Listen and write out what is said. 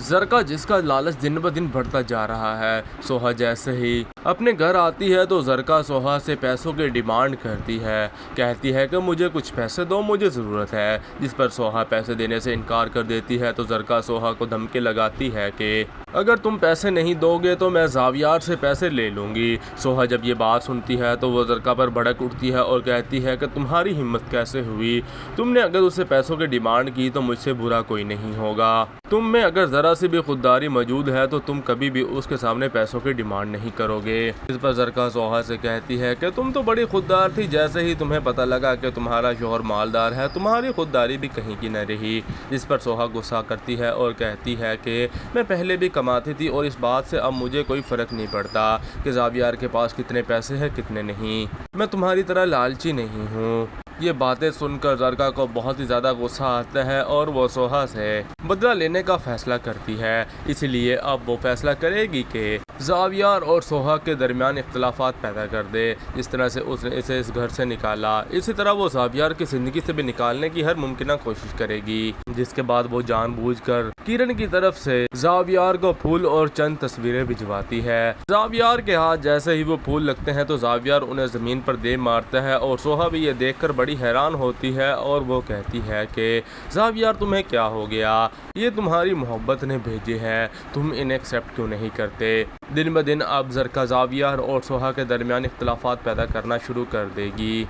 زرکا جس کا لالچ دن بہ دن بڑھتا جا رہا ہے، سوہا جیسے ہی اپنے گھر آتی ہے تو زرکا سوہا سے پیسوں کی ڈیمانڈ کرتی ہے، کہتی ہے کہ مجھے کچھ پیسے دو، مجھے ضرورت ہے، جس پر سوہا پیسے دینے سے انکار کر دیتی ہے تو زرکا سوہا کو دھمکی لگاتی ہے کہ اگر تم پیسے نہیں دو گے تو میں زاویار سے پیسے لے لوں گی۔ سوہا جب یہ بات سنتی ہے تو وہ زرکا پر بھڑک اٹھتی ہے اور کہتی ہے کہ تمہاری ہمت کیسے ہوئی، تم نے اگر اسے پیسوں کی ڈیمانڈ کی تو مجھ سے برا کوئی نہیں ہوگا، تم میں اگر ذرا سی بھی خودداری موجود ہے تو تم کبھی بھی اس کے سامنے پیسوں کی ڈیمانڈ نہیں کرو گے۔ اس پر زرکا سوہا سے کہتی ہے کہ تم تو بڑی خوددار تھی، جیسے ہی تمہیں پتہ لگا کہ تمہارا شوہر مالدار ہے تمہاری خودداری بھی کہیں کی نہ رہی۔ جس پر سوہا غصہ کرتی ہے اور کہتی ہے کہ میں پہلے بھی کماتی تھی اور اس بات سے اب مجھے کوئی فرق نہیں پڑتا کہ زاویار کے پاس کتنے پیسے ہیں کتنے نہیں، میں تمہاری طرح لالچی نہیں ہوں۔ یہ باتیں سن کر زرکا کو بہت ہی زیادہ غصہ آتا ہے اور وہ سوہا سے بدلہ لینے کا فیصلہ کرتی ہے، اس لیے اب وہ فیصلہ کرے گی کہ زاویار اور سوہا کے درمیان اختلافات پیدا کر دے۔ جس طرح سے اس نے اسے اس گھر سے نکالا، اسی طرح وہ زاویار کی زندگی سے بھی نکالنے کی ہر ممکنہ کوشش کرے گی، جس کے بعد وہ جان بوجھ کر کرن کی طرف سے زاویار کو پھول اور چند تصویریں بھجواتی ہے۔ زاویار کے ہاتھ جیسے ہی وہ پھول لگتے ہیں تو زاویار انہیں زمین پر دے مارتا ہے اور سوہا بھی یہ دیکھ کر بڑی حیران ہوتی ہے اور وہ کہتی ہے کہ زاویار تمہیں کیا ہو گیا، یہ تمہاری محبت نے بھیجے ہیں، تم انہیں ایکسیپٹ کیوں نہیں کرتے۔ دن بہ دن اب زرکا زاویار اور سوہا کے درمیان اختلافات پیدا کرنا شروع کر دے گی۔